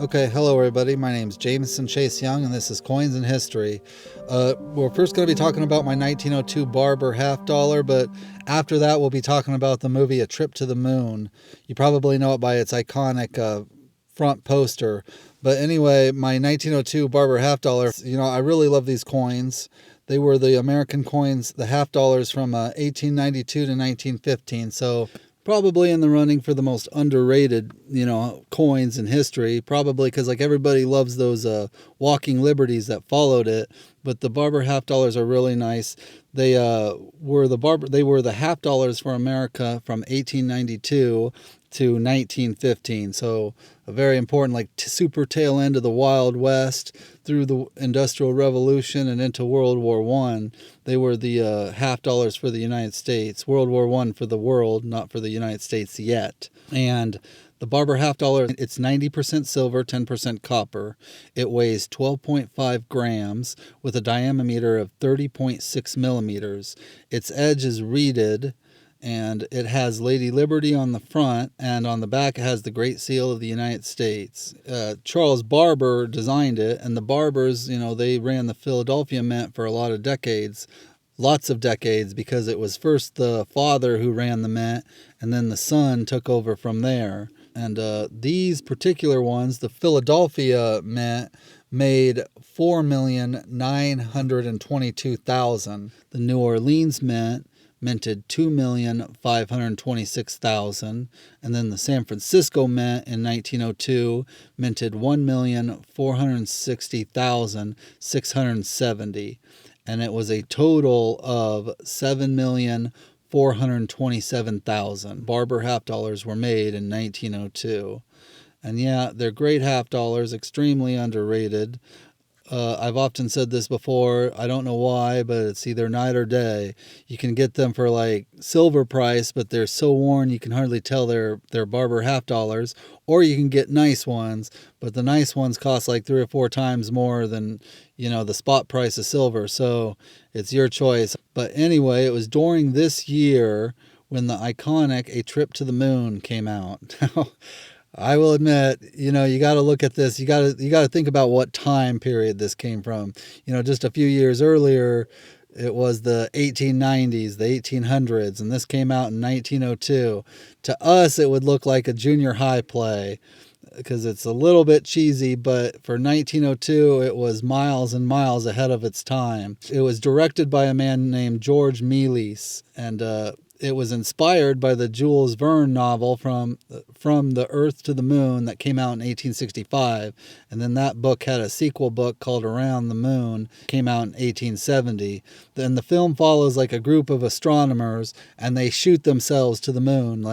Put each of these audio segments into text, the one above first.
Okay, hello everybody. My name is Jameson Chase Young, and this is Coins and History. We're first going to be talking about my 1902 Barber Half Dollar, but after that, we'll be talking about the movie A Trip to the Moon. You probably know it by its iconic front poster. But anyway, my 1902 Barber Half Dollar, I really love these coins. They were the American coins, the half dollars from 1892 to 1915. So probably in the running for the most underrated, coins in history. Probably because everybody loves those walking liberties that followed it. But the Barber half dollars are really nice. They were the half dollars for America from 1892 to 1915. So a very important, super tail end of the Wild West through the Industrial Revolution and into World War I. They were the half dollars for the United States. World War I for the world, not for the United States yet. And the Barber half dollar, it's 90% silver, 10% copper. It weighs 12.5 grams with a diameter of 30.6 millimeters. Its edge is reeded, and it has Lady Liberty on the front, and on the back it has the Great Seal of the United States. Charles Barber designed it, and the Barbers, they ran the Philadelphia Mint for a lot of decades. Lots of decades, because it was first the father who ran the mint, and then the son took over from there. And these particular ones, the Philadelphia Mint, made 4,922,000. The New Orleans Mint minted 2,526,000, and then the San Francisco Mint in 1902 minted 1,460,670, and it was a total of 7,427,000 Barber half dollars were made in 1902. And yeah, they're great half dollars, extremely underrated. I've often said this before. I don't know why, but it's either night or day. You can get them for silver price, but they're so worn you can hardly tell they're Barber half dollars. Or you can get nice ones, but the nice ones cost 3 or 4 times more than the spot price of silver. So it's your choice. But anyway, it was during this year when the iconic A Trip to the Moon came out. I will admit, you got to look at this. You got to think about what time period this came from. Just a few years earlier, it was the 1890s, the 1800s, and this came out in 1902. To us, it would look like a junior high play because it's a little bit cheesy, but for 1902, it was miles and miles ahead of its time. It was directed by a man named George Mealy's, and it was inspired by the Jules Verne novel From the Earth to the Moon that came out in 1865. And then that book had a sequel book called Around the Moon, came out in 1870. Then the film follows a group of astronomers, and they shoot themselves to the moon.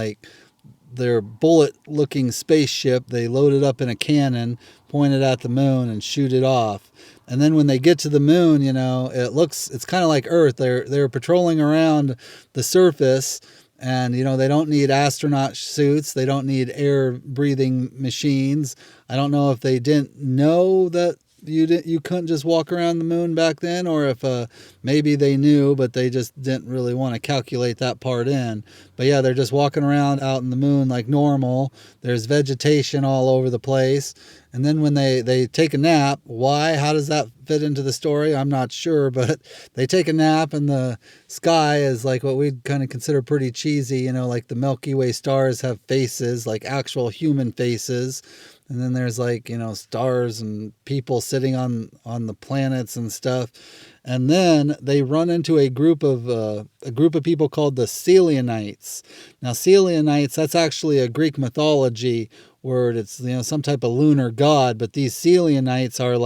Their bullet-looking spaceship, they load it up in a cannon, point it at the moon, and shoot it off. And then when they get to the moon, it's kind of like Earth. They're patrolling around the surface, and they don't need astronaut suits. They don't need air-breathing machines. I don't know if they didn't know that you couldn't just walk around the moon back then, or if maybe they knew, but they just didn't really want to calculate that part in. But yeah, they're just walking around out in the moon like normal. There's vegetation all over the place. And then when they take a nap, why? How does that fit into the story? I'm not sure, but they take a nap, and the sky is what we'd kind of consider pretty cheesy. The Milky Way stars have faces, actual human faces. And then there's stars and people sitting on the planets and stuff. And then they run into a group of people called the Selianites. Now, Selianites, that's actually a Greek mythology word. It's some type of lunar god, but these Selianites are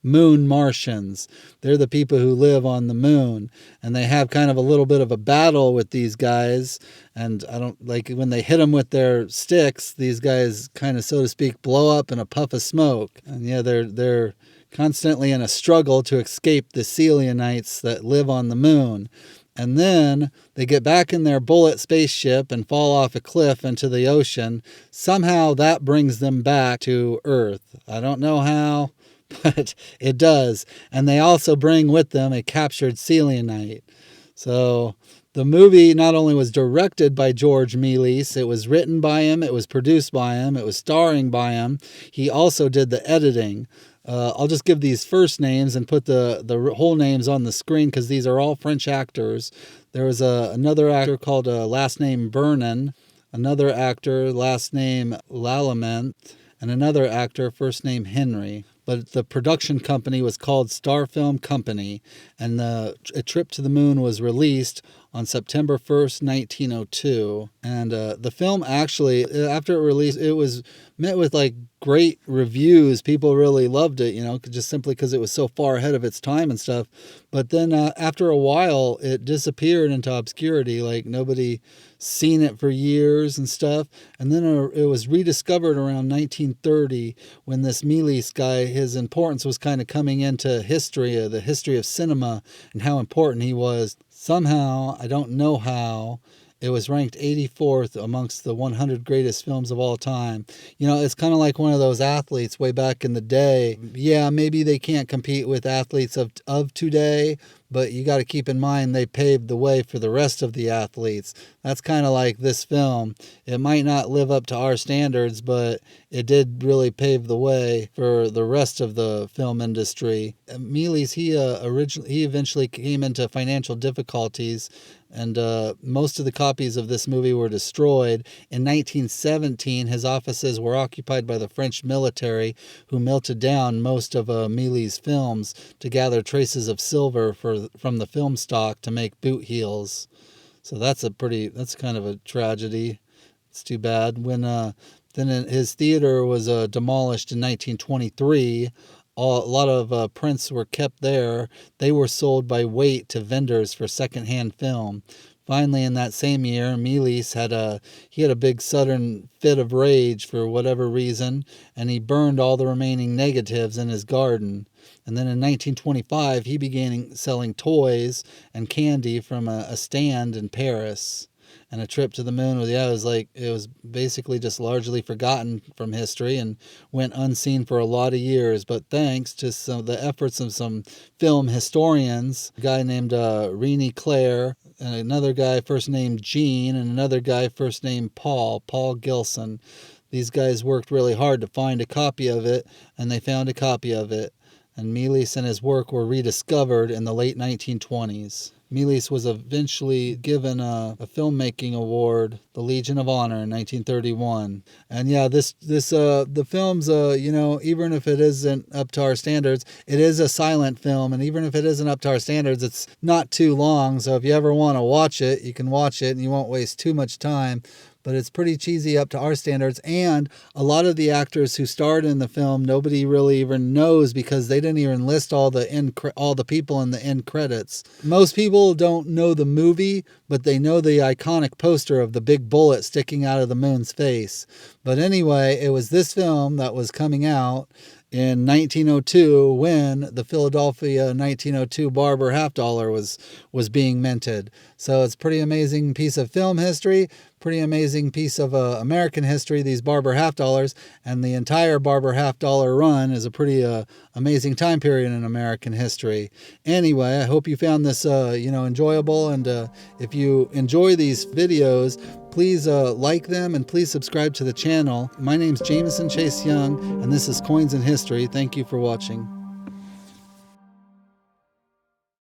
moon Martians. They're the people who live on the moon, and they have kind of a little bit of a battle with these guys. And I don't when they hit them with their sticks, these guys kind of, so to speak, blow up in a puff of smoke. And yeah, they're constantly in a struggle to escape the Selianites that live on the moon. And then they get back in their bullet spaceship and fall off a cliff into the ocean. Somehow that brings them back to Earth. I don't know how, but it does. And they also bring with them a captured Selianite. So the movie not only was directed by George Mealy's, it was written by him, it was produced by him, it was starring by him. He also did the editing. I'll just give these first names and put the whole names on the screen because these are all French actors. There was another actor called last name Vernon, another actor last name Lallement, and another actor first name Henry. But the production company was called Star Film Company, and A Trip to the Moon was released on September 1st, 1902. And the film actually, after it released, it was met with like great reviews. People really loved it, just simply because it was so far ahead of its time and stuff. But then after a while, it disappeared into obscurity. Like nobody seen it for years and stuff. And then it was rediscovered around 1930 when this Mealy's guy, his importance was kind of coming into history, the history of cinema and how important he was. Somehow, I don't know how, it was ranked 84th amongst the 100 greatest films of all time. It's kind of like one of those athletes way back in the day. Yeah, maybe they can't compete with athletes of today, but you got to keep in mind they paved the way for the rest of the athletes. That's kind of like this film. It might not live up to our standards, but it did really pave the way for the rest of the film industry. Mealy's, he eventually came into financial difficulties, and most of the copies of this movie were destroyed. In 1917, his offices were occupied by the French military, who melted down most of Mealy's films to gather traces of silver from the film stock to make boot heels. So that's kind of a tragedy. It's too bad. When then his theater was demolished in 1923. A lot of prints were kept there. They were sold by weight to vendors for secondhand film. Finally, in that same year, Mealy's had a big sudden fit of rage for whatever reason, and he burned all the remaining negatives in his garden. And then in 1925, he began selling toys and candy from a stand in Paris. And A Trip to the Moon it was basically just largely forgotten from history and went unseen for a lot of years. But thanks to the efforts of some film historians, a guy named Rennie Claire, and another guy first named Gene, and another guy first named Paul Gilson. These guys worked really hard to find a copy of it, and they found a copy of it. And Mealy's and his work were rediscovered in the late 1920s. Mealy's was eventually given a filmmaking award, the Legion of Honor, in 1931. And yeah, the film's even if it isn't up to our standards, it is a silent film, and even if it isn't up to our standards, it's not too long. So if you ever want to watch it, you can watch it, and you won't waste too much time. But it's pretty cheesy up to our standards, and a lot of the actors who starred in the film, nobody really even knows because they didn't even list all the people in the end credits. Most people don't know the movie, but they know the iconic poster of the big bullet sticking out of the moon's face. But anyway, it was this film that was coming out in 1902 when the Philadelphia 1902 Barber Half Dollar was being minted. So it's a pretty amazing piece of film history, pretty amazing piece of American history, these Barber Half Dollars, and the entire Barber Half Dollar run is a pretty amazing time period in American history. Anyway, I hope you found this enjoyable, and if you enjoy these videos, please like them and please subscribe to the channel. My name's Jameson Chase Young, and this is Coins in History. Thank you for watching.